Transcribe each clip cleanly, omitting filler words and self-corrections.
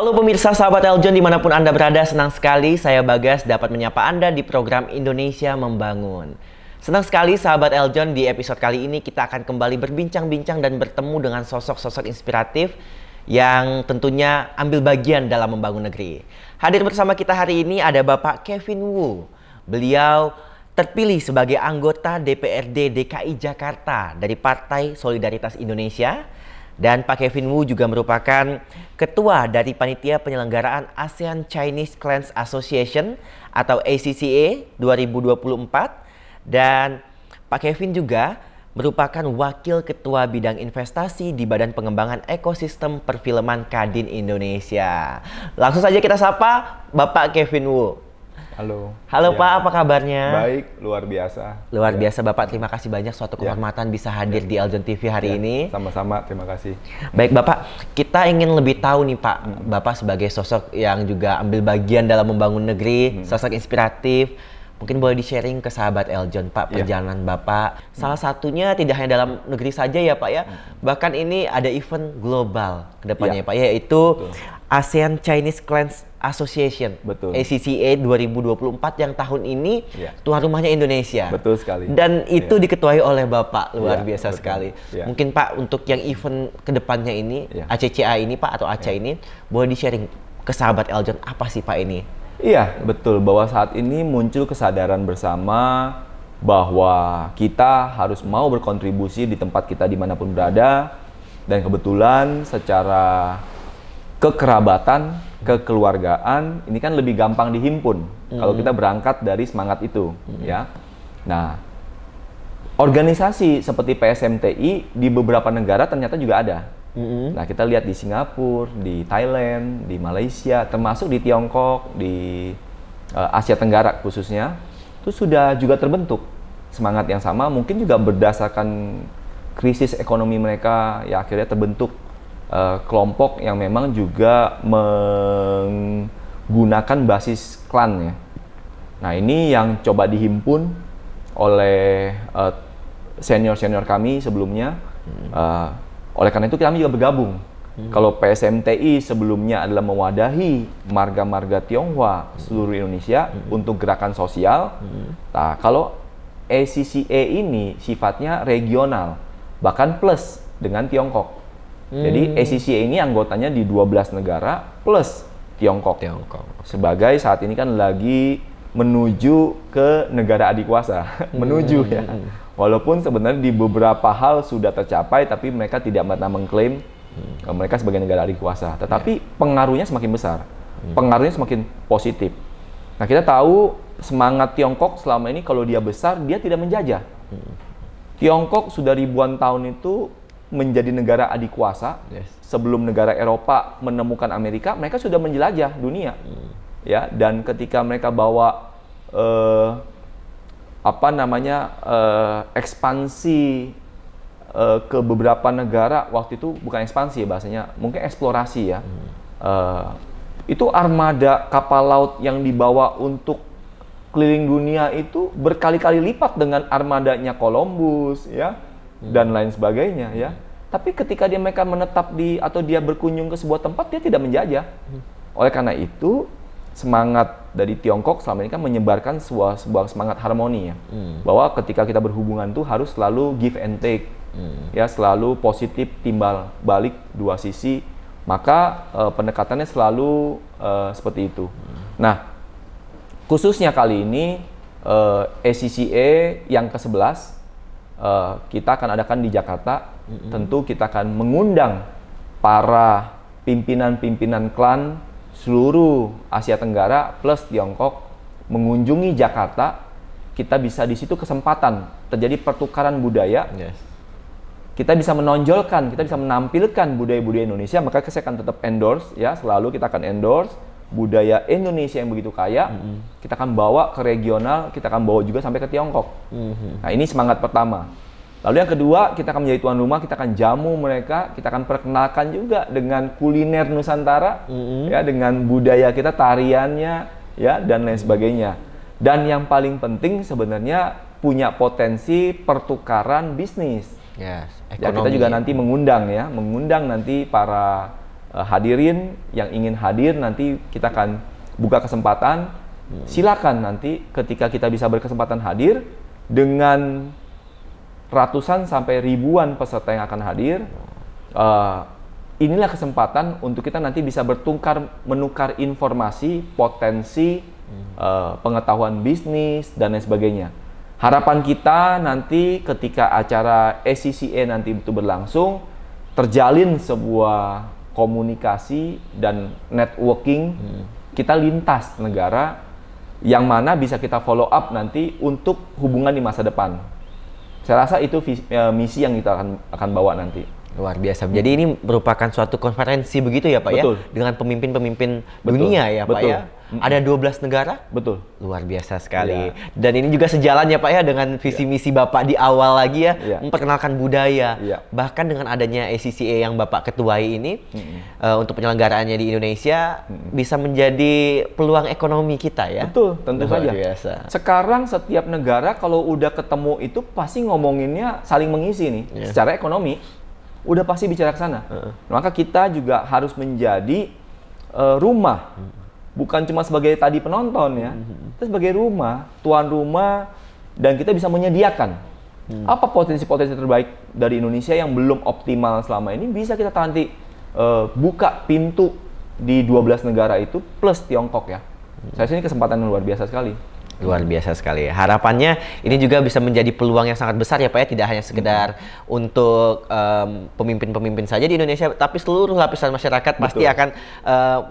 Halo pemirsa sahabat Eljon dimanapun Anda berada, senang sekali saya Bagas dapat menyapa Anda di program Indonesia Membangun. Senang sekali sahabat Eljon, di episode kali ini kita akan kembali berbincang-bincang dan bertemu dengan sosok-sosok inspiratif yang tentunya ambil bagian dalam membangun negeri. Hadir bersama kita hari ini ada Bapak Kevin Wu. Beliau terpilih sebagai anggota DPRD DKI Jakarta dari Partai Solidaritas Indonesia. Dan Pak Kevin Wu juga merupakan ketua dari Panitia Penyelenggaraan ASEAN Chinese Clans Association atau ACCA 2024. Dan Pak Kevin juga merupakan Wakil Ketua Bidang Investasi di Badan Pengembangan Ekosistem Perfilman Kadin Indonesia. Langsung saja kita sapa Bapak Kevin Wu. Halo. Halo ya. Pak, apa kabarnya? Baik, luar biasa. Luar biasa Bapak, terima kasih banyak, suatu kehormatan bisa hadir di Eljon TV hari ini. Sama-sama, terima kasih. Baik Bapak, kita ingin lebih tahu nih Pak, Bapak sebagai sosok yang juga ambil bagian dalam membangun negeri, sosok inspiratif. Mungkin boleh di-sharing ke sahabat Eljon Pak, perjalanan Bapak. Salah satunya tidak hanya dalam negeri saja ya Pak ya, bahkan ini ada event global ke depannya Pak, yaitu ASEAN Chinese Clans Association, ACCA 2024 yang tahun ini tuan rumahnya Indonesia. Betul sekali. Dan itu diketuai oleh Bapak, luar biasa sekali. Ya. Mungkin Pak untuk yang event kedepannya ini, ACCA ini Pak atau ACA ini, boleh di-sharing ke sahabat Eljon apa sih Pak ini? Iya, betul. Bahwa saat ini muncul kesadaran bersama bahwa kita harus mau berkontribusi di tempat kita dimanapun berada. Dan kebetulan secara kekerabatan, kekeluargaan, ini kan lebih gampang dihimpun kalau kita berangkat dari semangat itu, ya. Nah, organisasi seperti PSMTI di beberapa negara ternyata juga ada. Nah, kita lihat di Singapura, di Thailand, di Malaysia, termasuk di Tiongkok, di Asia Tenggara khususnya, itu sudah juga terbentuk semangat yang sama. Mungkin juga berdasarkan krisis ekonomi mereka, ya akhirnya terbentuk kelompok yang memang juga menggunakan basis klan ya. Nah, ini yang coba dihimpun oleh senior-senior kami sebelumnya. Oleh karena itu kami juga bergabung. Kalau PSMTI sebelumnya adalah mewadahi marga-marga Tionghoa seluruh Indonesia untuk gerakan sosial. Nah, kalau ACCA ini sifatnya regional, bahkan plus dengan Tiongkok. Jadi ACCA ini anggotanya di 12 negara plus Tiongkok. Sebagai saat ini kan lagi menuju ke negara adikuasa. Menuju ya. Walaupun sebenarnya di beberapa hal sudah tercapai, tapi mereka tidak pernah mengklaim mereka sebagai negara adikuasa. Tetapi pengaruhnya semakin besar, pengaruhnya semakin positif. Nah, kita tahu semangat Tiongkok selama ini kalau dia besar, dia tidak menjajah. Tiongkok sudah ribuan tahun itu menjadi negara adikuasa. Sebelum negara Eropa menemukan Amerika, mereka sudah menjelajah dunia. Ya, dan ketika mereka bawa ekspansi ke beberapa negara, waktu itu bukan ekspansi ya bahasanya, mungkin eksplorasi ya. Itu armada kapal laut yang dibawa untuk keliling dunia itu berkali-kali lipat dengan armadanya Columbus ya, dan lain sebagainya ya. Tapi ketika mereka menetap di atau dia berkunjung ke sebuah tempat, dia tidak menjajah. Oleh karena itu semangat dari Tiongkok selama ini kan menyebarkan sebuah semangat harmoni ya, bahwa ketika kita berhubungan tuh harus selalu give and take, ya selalu positif timbal balik dua sisi, maka pendekatannya selalu seperti itu. Nah, khususnya kali ini ACCA yang ke-11 kita akan adakan di Jakarta. Tentu kita akan mengundang para pimpinan-pimpinan klan seluruh Asia Tenggara plus Tiongkok mengunjungi Jakarta. Kita bisa di situ kesempatan terjadi pertukaran budaya. Kita bisa menonjolkan, kita bisa menampilkan budaya-budaya Indonesia. Maka saya akan tetap endorse ya, selalu kita akan endorse budaya Indonesia yang begitu kaya. Kita akan bawa ke regional, kita akan bawa juga sampai ke Tiongkok. Nah, ini semangat pertama. Lalu yang kedua, kita akan menjadi tuan rumah, kita akan jamu mereka, kita akan perkenalkan juga dengan kuliner Nusantara, ya, dengan budaya kita, tariannya, ya, dan lain sebagainya. Dan yang paling penting sebenarnya punya potensi pertukaran bisnis. Ya, kita juga nanti mengundang nanti para hadirin yang ingin hadir, nanti kita akan buka kesempatan. Silakan nanti ketika kita bisa berkesempatan hadir dengan ratusan sampai ribuan peserta yang akan hadir, inilah kesempatan untuk kita nanti bisa menukar informasi, potensi, pengetahuan bisnis, dan lain sebagainya. Harapan kita nanti ketika acara ACCA nanti itu berlangsung, terjalin sebuah komunikasi dan networking, kita lintas negara, yang mana bisa kita follow up nanti untuk hubungan di masa depan. Saya rasa itu misi yang kita akan bawa nanti. Luar biasa. Jadi ini merupakan suatu konferensi begitu ya Pak? Betul. Ya? Dengan pemimpin-pemimpin dunia ya Pak? Betul. Ya? Ada 12 negara? Betul. Luar biasa sekali. Ya. Dan ini juga sejalan ya Pak ya dengan visi misi Bapak di awal lagi ya, memperkenalkan budaya. Ya. Bahkan dengan adanya ACCA yang Bapak ketuai ini, untuk penyelenggaraannya di Indonesia, bisa menjadi peluang ekonomi kita ya? Betul, tentu saja. Biasa. Sekarang setiap negara kalau udah ketemu itu pasti ngomonginnya saling mengisi nih. Secara ekonomi, udah pasti bicara ke sana. Maka kita juga harus menjadi rumah. Bukan cuma sebagai tadi penonton ya, kita sebagai rumah, tuan rumah, dan kita bisa menyediakan apa potensi-potensi terbaik dari Indonesia yang belum optimal selama ini, bisa kita nanti buka pintu di 12 negara itu plus Tiongkok ya. Saya rasa ini kesempatan yang luar biasa sekali. Luar biasa sekali. Harapannya ini juga bisa menjadi peluang yang sangat besar ya Pak ya, tidak hanya sekedar untuk pemimpin-pemimpin saja di Indonesia, tapi seluruh lapisan masyarakat pasti akan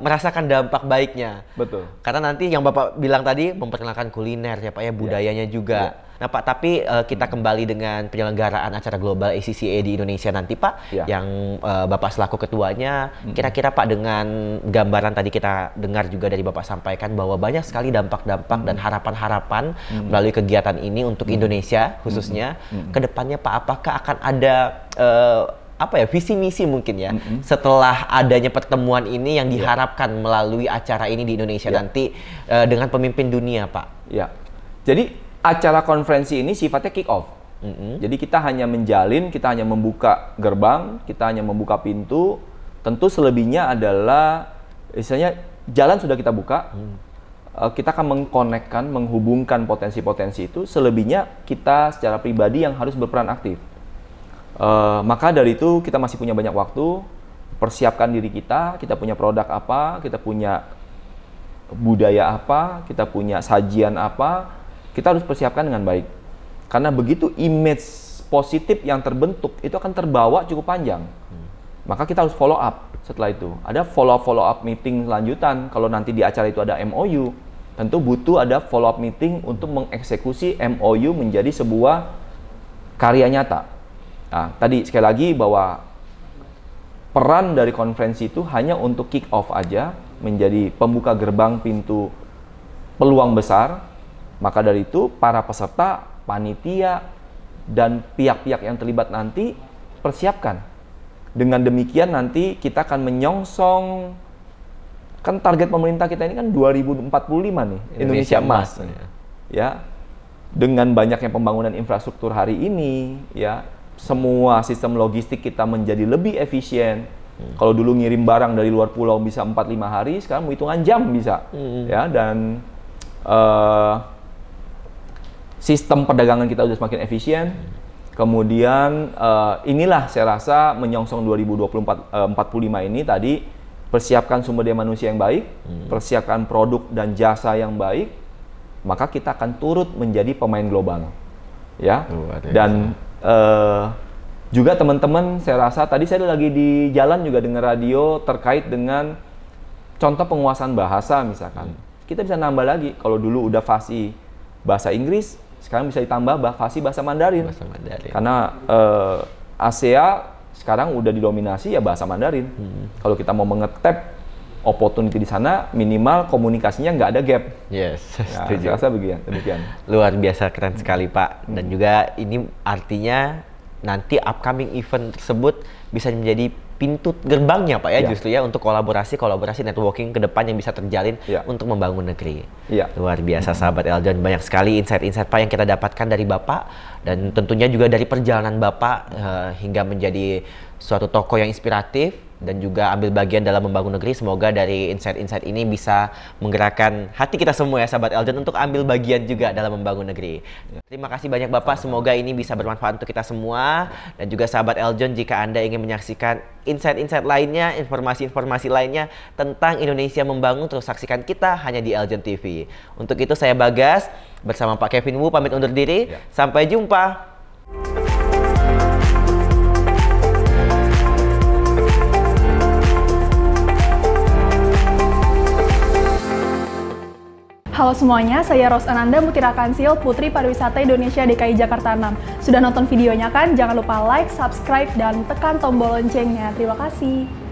merasakan dampak baiknya. Betul. Karena nanti yang Bapak bilang tadi memperkenalkan kuliner ya Pak ya, budayanya juga. Nah Pak, tapi kita kembali dengan penyelenggaraan acara global ACCA di Indonesia nanti Pak, yang Bapak selaku ketuanya, kira-kira Pak dengan gambaran tadi kita dengar juga dari Bapak sampaikan bahwa banyak sekali dampak-dampak dan harapan-harapan melalui kegiatan ini untuk Indonesia khususnya, kedepannya Pak, apakah akan ada visi misi mungkin ya setelah adanya pertemuan ini yang diharapkan melalui acara ini di Indonesia nanti dengan pemimpin dunia Pak? Ya, jadi acara konferensi ini sifatnya kick off. Jadi kita hanya menjalin, kita hanya membuka gerbang, kita hanya membuka pintu. Tentu selebihnya adalah, misalnya jalan sudah kita buka, kita akan mengkonekkan, menghubungkan potensi-potensi itu. Selebihnya kita secara pribadi yang harus berperan aktif. Maka dari itu kita masih punya banyak waktu, persiapkan diri kita punya produk apa, kita punya budaya apa, kita punya sajian apa, kita harus persiapkan dengan baik. Karena begitu image positif yang terbentuk, itu akan terbawa cukup panjang. Maka kita harus follow up setelah itu. Ada follow up meeting lanjutan. Kalau nanti di acara itu ada MOU, tentu butuh ada follow up meeting untuk mengeksekusi MOU menjadi sebuah karya nyata. Nah, tadi sekali lagi bahwa peran dari konferensi itu hanya untuk kick off aja, menjadi pembuka gerbang pintu peluang besar. Maka dari itu para peserta, panitia, dan pihak-pihak yang terlibat nanti persiapkan. Dengan demikian nanti kita akan menyongsong, kan target pemerintah kita ini kan 2045 nih, Indonesia Emas. Ya, dengan banyaknya pembangunan infrastruktur hari ini, ya, semua sistem logistik kita menjadi lebih efisien. Kalau dulu ngirim barang dari luar pulau bisa 4-5 hari, sekarang hitungan jam bisa. Ya, dan sistem perdagangan kita sudah semakin efisien. Kemudian inilah saya rasa menyongsong 2045 ini tadi, persiapkan sumber daya manusia yang baik, persiapkan produk dan jasa yang baik, maka kita akan turut menjadi pemain global. Ya. Dan juga teman-teman, saya rasa tadi saya lagi di jalan juga dengar radio terkait dengan contoh penguasaan bahasa misalkan. Kita bisa nambah lagi. Kalau dulu udah fasih bahasa Inggris, sekarang bisa ditambah fasih bahasa Mandarin. Karena ASEA sekarang udah didominasi ya bahasa Mandarin. Kalau kita mau mengetap opportunity di sana, minimal komunikasinya nggak ada gap. Yes, nah, setuju. saya rasa demikian. Luar biasa keren sekali Pak. Dan juga ini artinya nanti upcoming event tersebut bisa menjadi pintu gerbangnya Pak ya, justru ya untuk kolaborasi networking ke depan yang bisa terjalin untuk membangun negeri. Luar biasa sahabat Eljon, banyak sekali insight-insight Pak yang kita dapatkan dari Bapak, dan tentunya juga dari perjalanan Bapak hingga menjadi suatu tokoh yang inspiratif dan juga ambil bagian dalam membangun negeri. Semoga dari insight-insight ini bisa menggerakkan hati kita semua ya sahabat Eljon untuk ambil bagian juga dalam membangun negeri. Terima kasih banyak Bapak, semoga ini bisa bermanfaat untuk kita semua. Dan juga sahabat Eljon, jika Anda ingin menyaksikan insight-insight lainnya, informasi-informasi lainnya tentang Indonesia Membangun, terus saksikan kita hanya di Eljon TV. Untuk itu saya Bagas bersama Pak Kevin Wu pamit undur diri. Sampai jumpa. Halo semuanya, saya Ros Ananda Mutira Kansil, Putri Pariwisata Indonesia DKI Jakarta 6. Sudah nonton videonya kan? Jangan lupa like, subscribe, dan tekan tombol loncengnya. Terima kasih.